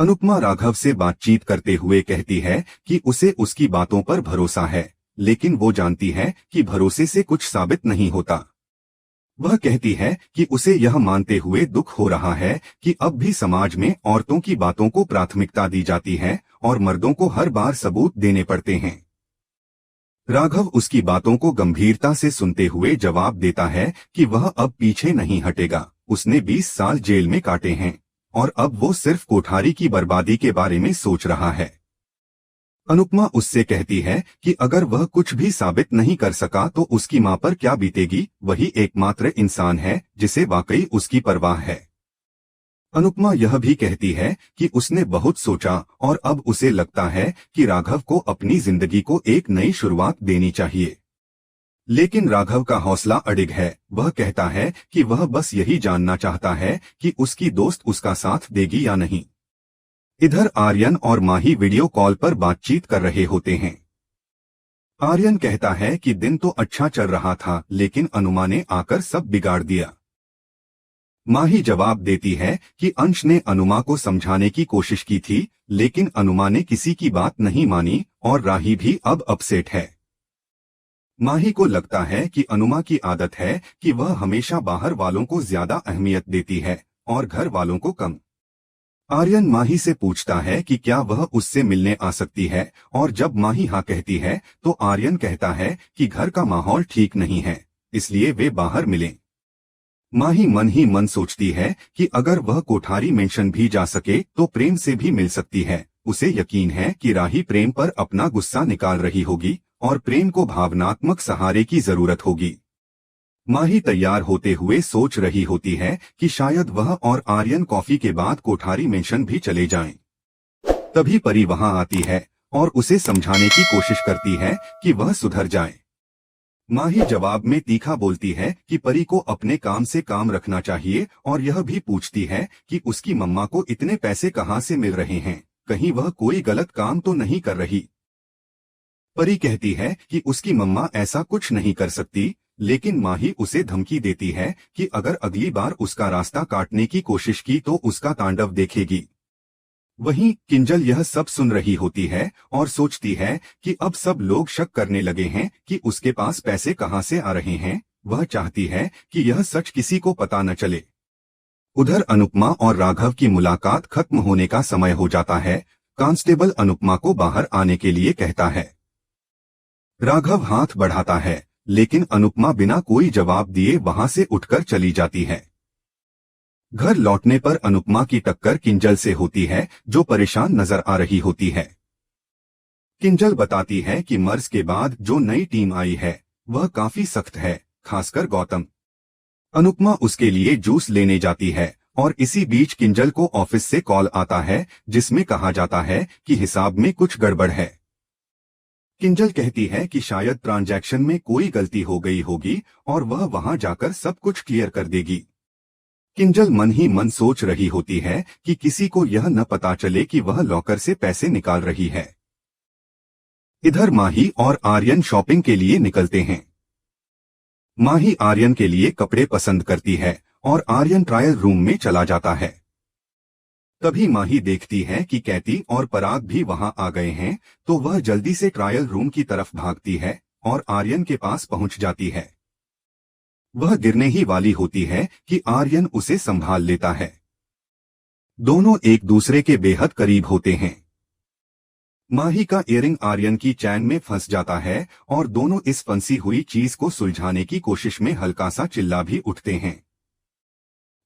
अनुपमा राघव से बातचीत करते हुए कहती है कि उसे उसकी बातों पर भरोसा है, लेकिन वो जानती है कि भरोसे से कुछ साबित नहीं होता। वह कहती है कि उसे यह मानते हुए दुख हो रहा है कि अब भी समाज में औरतों की बातों को प्राथमिकता दी जाती है और मर्दों को हर बार सबूत देने पड़ते हैं। राघव उसकी बातों को गंभीरता से सुनते हुए जवाब देता है कि वह अब पीछे नहीं हटेगा। उसने 20 साल जेल में काटे हैं और अब वो सिर्फ कोठारी की बर्बादी के बारे में सोच रहा है। अनुपमा उससे कहती है कि अगर वह कुछ भी साबित नहीं कर सका तो उसकी मां पर क्या बीतेगी। वही एकमात्र इंसान है जिसे वाकई उसकी परवाह है। अनुपमा यह भी कहती है कि उसने बहुत सोचा और अब उसे लगता है कि राघव को अपनी जिंदगी को एक नई शुरुआत देनी चाहिए। लेकिन राघव का हौसला अडिग है। वह कहता है कि वह बस यही जानना चाहता है कि उसकी दोस्त उसका साथ देगी या नहीं। इधर आर्यन और माही वीडियो कॉल पर बातचीत कर रहे होते हैं। आर्यन कहता है कि दिन तो अच्छा चल रहा था, लेकिन अनुमा ने आकर सब बिगाड़ दिया। माही जवाब देती है कि अंश ने अनुमा को समझाने की कोशिश की थी, लेकिन अनुमा ने किसी की बात नहीं मानी और राही भी अब अपसेट है। माही को लगता है कि अनुमा की आदत है कि वह हमेशा बाहर वालों को ज्यादा अहमियत देती है और घर वालों को कम। आर्यन माही से पूछता है कि क्या वह उससे मिलने आ सकती है, और जब माही हाँ कहती है तो आर्यन कहता है कि घर का माहौल ठीक नहीं है, इसलिए वे बाहर मिलें। माही मन ही मन सोचती है कि अगर वह कोठारी मेंशन भी जा सके तो प्रेम से भी मिल सकती है। उसे यकीन है कि राही प्रेम पर अपना गुस्सा निकाल रही होगी और प्रेम को भावनात्मक सहारे की जरूरत होगी। माही तैयार होते हुए सोच रही होती है कि शायद वह और आर्यन कॉफी के बाद कोठारी मेंशन भी चले जाएं। तभी परी वहां आती है और उसे समझाने की कोशिश करती है कि वह सुधर जाए। माही जवाब में तीखा बोलती है कि परी को अपने काम से काम रखना चाहिए और यह भी पूछती है कि उसकी मम्मा को इतने पैसे कहां से मिल रहे हैं, कहीं वह कोई गलत काम तो नहीं कर रही। परी कहती है कि उसकी मम्मा ऐसा कुछ नहीं कर सकती, लेकिन माही उसे धमकी देती है कि अगर अगली बार उसका रास्ता काटने की कोशिश की तो उसका तांडव देखेगी। वहीं किंजल यह सब सुन रही होती है और सोचती है कि अब सब लोग शक करने लगे हैं कि उसके पास पैसे कहां से आ रहे हैं। वह चाहती है कि यह सच किसी को पता न चले। उधर अनुपमा और राघव की मुलाकात खत्म होने का समय हो जाता है। कांस्टेबल अनुपमा को बाहर आने के लिए कहता है। राघव हाथ बढ़ाता है, लेकिन अनुपमा बिना कोई जवाब दिए वहां से उठकर चली जाती है। घर लौटने पर अनुपमा की टक्कर किंजल से होती है, जो परेशान नजर आ रही होती है। किंजल बताती है कि मर्ज के बाद जो नई टीम आई है वह काफी सख्त है, खासकर गौतम। अनुपमा उसके लिए जूस लेने जाती है और इसी बीच किंजल को ऑफिस से कॉल आता है, जिसमें कहा जाता है कि हिसाब में कुछ गड़बड़ है। किंजल कहती है कि शायद ट्रांजैक्शन में कोई गलती हो गई होगी और वह वहां जाकर सब कुछ क्लियर कर देगी। किंजल मन ही मन सोच रही होती है कि किसी को यह न पता चले कि वह लॉकर से पैसे निकाल रही है। इधर माही और आर्यन शॉपिंग के लिए निकलते हैं। माही आर्यन के लिए कपड़े पसंद करती है और आर्यन ट्रायल रूम में चला जाता है। तभी माही देखती है कि कैती और पराग भी वहां आ गए हैं, तो वह जल्दी से ट्रायल रूम की तरफ भागती है और आर्यन के पास पहुंच जाती है। वह गिरने ही वाली होती है कि आर्यन उसे संभाल लेता है। दोनों एक दूसरे के बेहद करीब होते हैं। माही का इयरिंग आर्यन की चैन में फंस जाता है और दोनों इस फंसी हुई चीज को सुलझाने की कोशिश में हल्का सा चिल्ला भी उठते हैं।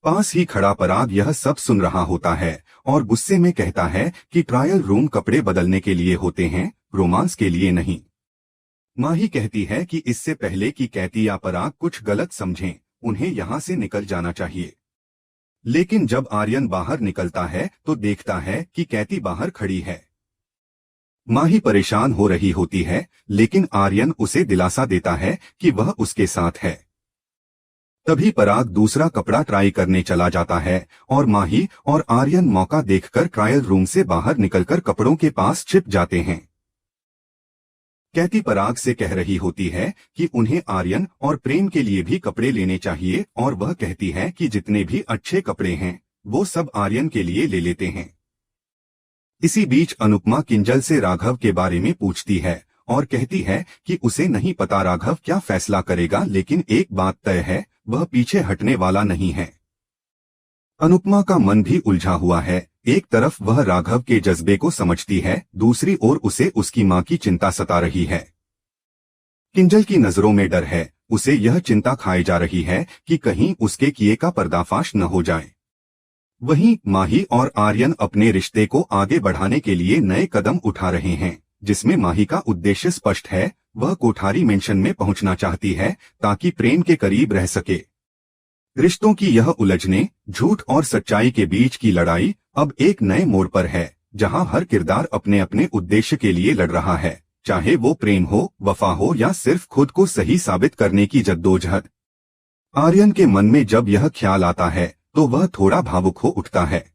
पास ही खड़ा पराग यह सब सुन रहा होता है और गुस्से में कहता है कि ट्रायल रूम कपड़े बदलने के लिए होते हैं, रोमांस के लिए नहीं। माही कहती है कि इससे पहले कि कैती या पराग कुछ गलत समझें, उन्हें यहाँ से निकल जाना चाहिए। लेकिन जब आर्यन बाहर निकलता है तो देखता है कि कैती बाहर खड़ी है। माही परेशान हो रही होती है, लेकिन आर्यन उसे दिलासा देता है कि वह उसके साथ है। तभी पराग दूसरा कपड़ा ट्राई करने चला जाता है और माही और आर्यन मौका देखकर ट्रायल रूम से बाहर निकलकर कपड़ों के पास छिप जाते हैं। कैती पराग से कह रही होती है कि उन्हें आर्यन और प्रेम के लिए भी कपड़े लेने चाहिए और वह कहती है कि जितने भी अच्छे कपड़े हैं वो सब आर्यन के लिए ले लेते हैं। इसी बीच अनुपमा किंजल से राघव के बारे में पूछती है और कहती है कि उसे नहीं पता राघव क्या फैसला करेगा, लेकिन एक बात तय है, वह पीछे हटने वाला नहीं है। अनुपमा का मन भी उलझा हुआ है। एक तरफ वह राघव के जज्बे को समझती है, दूसरी ओर उसे उसकी मां की चिंता सता रही है। किंजल की नजरों में डर है, उसे यह चिंता खाई जा रही है कि कहीं उसके किए का पर्दाफाश न हो जाए। वहीं माही और आर्यन अपने रिश्ते को आगे बढ़ाने के लिए नए कदम उठा रहे हैं, जिसमें माही का उद्देश्य स्पष्ट है, वह कोठारी मेंशन में पहुंचना चाहती है ताकि प्रेम के करीब रह सके। रिश्तों की यह उलझने, झूठ और सच्चाई के बीच की लड़ाई अब एक नए मोड़ पर है, जहां हर किरदार अपने अपने उद्देश्य के लिए लड़ रहा है, चाहे वो प्रेम हो, वफा हो या सिर्फ खुद को सही साबित करने की जद्दोजहद। आर्यन के मन में जब यह ख्याल आता है तो वह थोड़ा भावुक हो उठता है।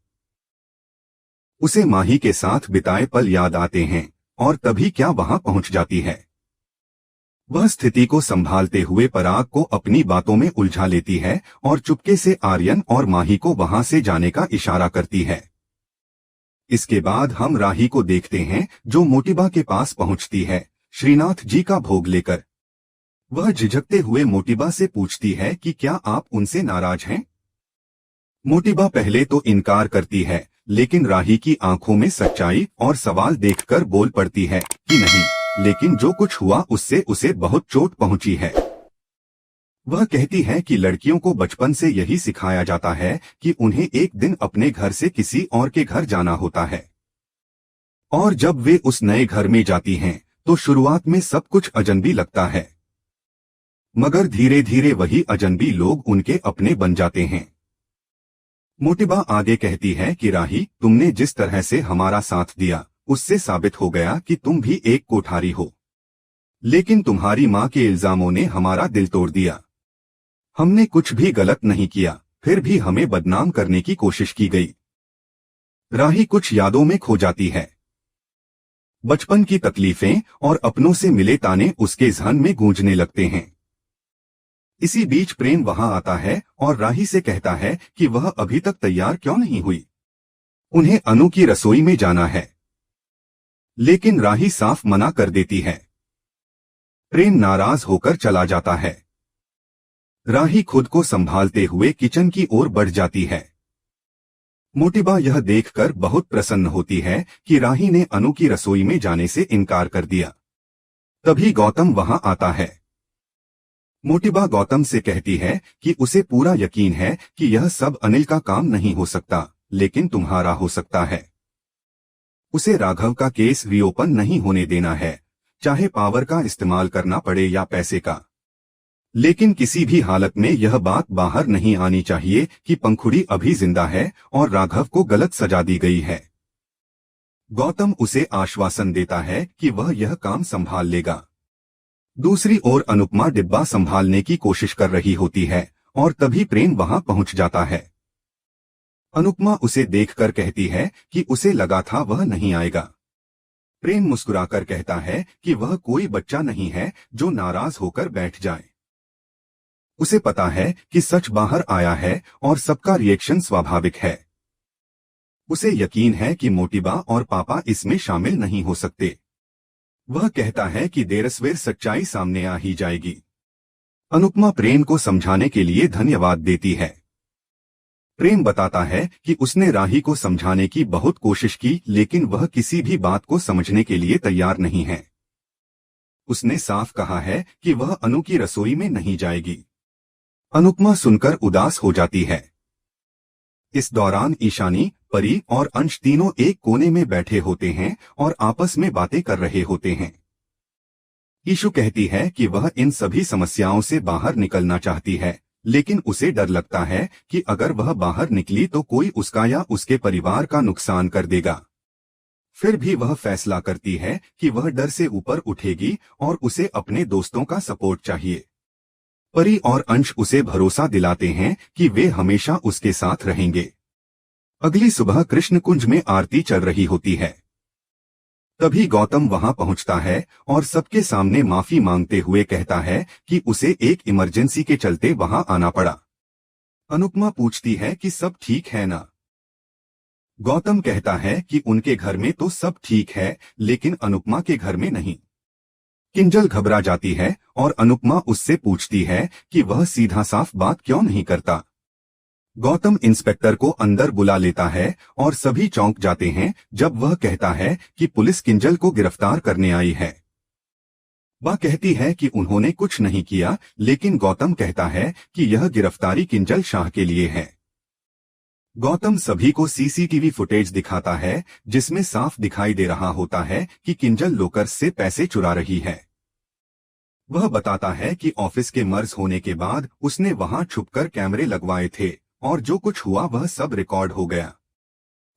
उसे माही के साथ बिताए पल याद आते हैं और तभी क्या वहां पहुंच जाती है। वह स्थिति को संभालते हुए पराग को अपनी बातों में उलझा लेती है और चुपके से आर्यन और माही को वहां से जाने का इशारा करती है। इसके बाद हम राही को देखते हैं, जो मोटिबा के पास पहुंचती है श्रीनाथ जी का भोग लेकर। वह झिझकते हुए मोटिबा से पूछती है कि क्या आप उनसे नाराज हैं? मोटिबा पहले तो इनकार करती है, लेकिन राही की आंखों में सच्चाई और सवाल देखकर बोल पड़ती है कि नहीं, लेकिन जो कुछ हुआ उससे उसे बहुत चोट पहुंची है। वह कहती है कि लड़कियों को बचपन से यही सिखाया जाता है कि उन्हें एक दिन अपने घर से किसी और के घर जाना होता है, और जब वे उस नए घर में जाती हैं तो शुरुआत में सब कुछ अजनबी लगता है, मगर धीरे धीरे वही अजनबी लोग उनके अपने बन जाते हैं। मोटिबा आगे कहती है कि राही, तुमने जिस तरह से हमारा साथ दिया उससे साबित हो गया कि तुम भी एक कोठारी हो, लेकिन तुम्हारी मां के इल्जामों ने हमारा दिल तोड़ दिया। हमने कुछ भी गलत नहीं किया, फिर भी हमें बदनाम करने की कोशिश की गई। राही कुछ यादों में खो जाती है। बचपन की तकलीफें और अपनों से मिले ताने उसके ज़हन में गूंजने लगते हैं। इसी बीच प्रेम वहां आता है और राही से कहता है कि वह अभी तक तैयार क्यों नहीं हुई। उन्हें अनु की रसोई में जाना है, लेकिन राही साफ मना कर देती है। प्रेम नाराज होकर चला जाता है। राही खुद को संभालते हुए किचन की ओर बढ़ जाती है। मोटिबा यह देखकर बहुत प्रसन्न होती है कि राही ने अनु की रसोई में जाने से इनकार कर दिया। तभी गौतम वहां आता है। मोटिबा गौतम से कहती है कि उसे पूरा यकीन है कि यह सब अनिल का काम नहीं हो सकता, लेकिन तुम्हारा हो सकता है। उसे राघव का केस रीओपन नहीं होने देना है, चाहे पावर का इस्तेमाल करना पड़े या पैसे का। लेकिन किसी भी हालत में यह बात बाहर नहीं आनी चाहिए कि पंखुड़ी अभी जिंदा है और राघव को गलत सजा दी गई है। गौतम उसे आश्वासन देता है कि वह यह काम संभाल लेगा। दूसरी ओर अनुपमा डिब्बा संभालने की कोशिश कर रही होती है और तभी प्रेम वहां पहुंच जाता है। अनुपमा उसे देखकर कहती है कि उसे लगा था वह नहीं आएगा। प्रेम मुस्कुराकर कहता है कि वह कोई बच्चा नहीं है जो नाराज होकर बैठ जाए। उसे पता है कि सच बाहर आया है और सबका रिएक्शन स्वाभाविक है। उसे यकीन है कि मोटिबा और पापा इसमें शामिल नहीं हो सकते। वह कहता है कि देर-सवेर सच्चाई सामने आ ही जाएगी। अनुपमा प्रेम को समझाने के लिए धन्यवाद देती है। प्रेम बताता है कि उसने राही को समझाने की बहुत कोशिश की, लेकिन वह किसी भी बात को समझने के लिए तैयार नहीं है। उसने साफ कहा है कि वह अनु की रसोई में नहीं जाएगी। अनुपमा सुनकर उदास हो जाती है। इस दौरान ईशानी, परी और अंश तीनों एक कोने में बैठे होते हैं और आपस में बातें कर रहे होते हैं। ईशु कहती है कि वह इन सभी समस्याओं से बाहर निकलना चाहती है, लेकिन उसे डर लगता है कि अगर वह बाहर निकली तो कोई उसका या उसके परिवार का नुकसान कर देगा। फिर भी वह फैसला करती है कि वह डर से ऊपर उठेगी और उसे अपने दोस्तों का सपोर्ट चाहिए। परी और अंश उसे भरोसा दिलाते हैं कि वे हमेशा उसके साथ रहेंगे। अगली सुबह कृष्ण कुंज में आरती चल रही होती है। तभी गौतम वहां पहुंचता है और सबके सामने माफी मांगते हुए कहता है कि उसे एक इमरजेंसी के चलते वहां आना पड़ा। अनुपमा पूछती है कि सब ठीक है ना। गौतम कहता है कि उनके घर में तो सब ठीक है, लेकिन अनुपमा के घर में नहीं। किंजल घबरा जाती है और अनुपमा उससे पूछती है कि वह सीधा साफ बात क्यों नहीं करता। गौतम इंस्पेक्टर को अंदर बुला लेता है और सभी चौंक जाते हैं जब वह कहता है कि पुलिस किंजल को गिरफ्तार करने आई है। वह कहती है कि उन्होंने कुछ नहीं किया, लेकिन गौतम कहता है कि यह गिरफ्तारी किंजल शाह के लिए है। गौतम सभी को सीसीटीवी फुटेज दिखाता है जिसमें साफ दिखाई दे रहा होता है कि किंजल लोकर्स से पैसे चुरा रही है। वह बताता है कि ऑफिस के मर्ज होने के बाद उसने वहां छुपकर कैमरे लगवाए थे और जो कुछ हुआ वह सब रिकॉर्ड हो गया।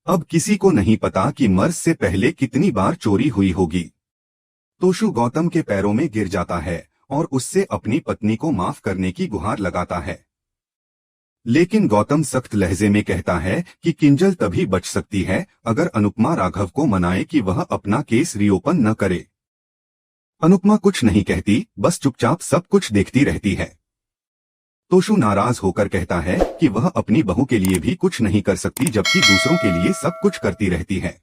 अब किसी को नहीं पता कि मर्ज से पहले कितनी बार चोरी हुई होगी। तोशु गौतम के पैरों में गिर जाता है और उससे अपनी पत्नी को माफ करने की गुहार लगाता है, लेकिन गौतम सख्त लहजे में कहता है कि किंजल तभी बच सकती है अगर अनुपमा राघव को मनाए कि वह अपना केस रीओपन न करे। अनुपमा कुछ नहीं कहती, बस चुपचाप सब कुछ देखती रहती है। तोशु नाराज होकर कहता है कि वह अपनी बहू के लिए भी कुछ नहीं कर सकती, जबकि दूसरों के लिए सब कुछ करती रहती है।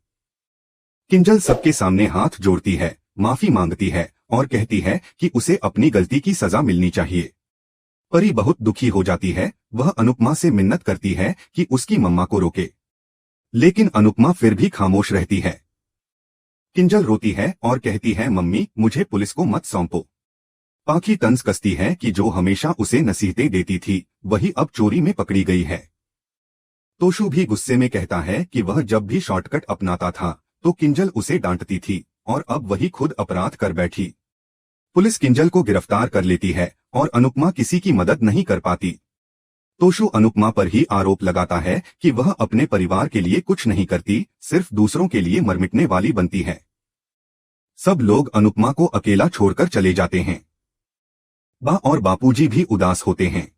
किंजल सबके सामने हाथ जोड़ती है, माफी मांगती है और कहती है कि उसे अपनी गलती की सजा मिलनी चाहिए। परी बहुत दुखी हो जाती है। वह अनुपमा से मिन्नत करती है कि उसकी मम्मा को रोके, लेकिन अनुपमा फिर भी खामोश रहती है। किंजल रोती है और कहती है, मम्मी मुझे पुलिस को मत सौंपो। पाखी तंज कसती है कि जो हमेशा उसे नसीहतें देती थी वही अब चोरी में पकड़ी गई है। तोशु भी गुस्से में कहता है कि वह जब भी शॉर्टकट अपनाता था तो किंजल उसे डांटती थी और अब वही खुद अपराध कर बैठी। पुलिस किंजल को गिरफ्तार कर लेती है और अनुपमा किसी की मदद नहीं कर पाती। तोशु अनुपमा पर ही आरोप लगाता है कि वह अपने परिवार के लिए कुछ नहीं करती, सिर्फ दूसरों के लिए मरमिटने वाली बनती है। सब लोग अनुपमा को अकेला छोड़कर चले जाते हैं। बा और बापूजी भी उदास होते हैं।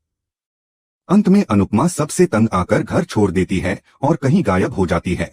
अंत में अनुपमा सबसे तंग आकर घर छोड़ देती है और कहीं गायब हो जाती है।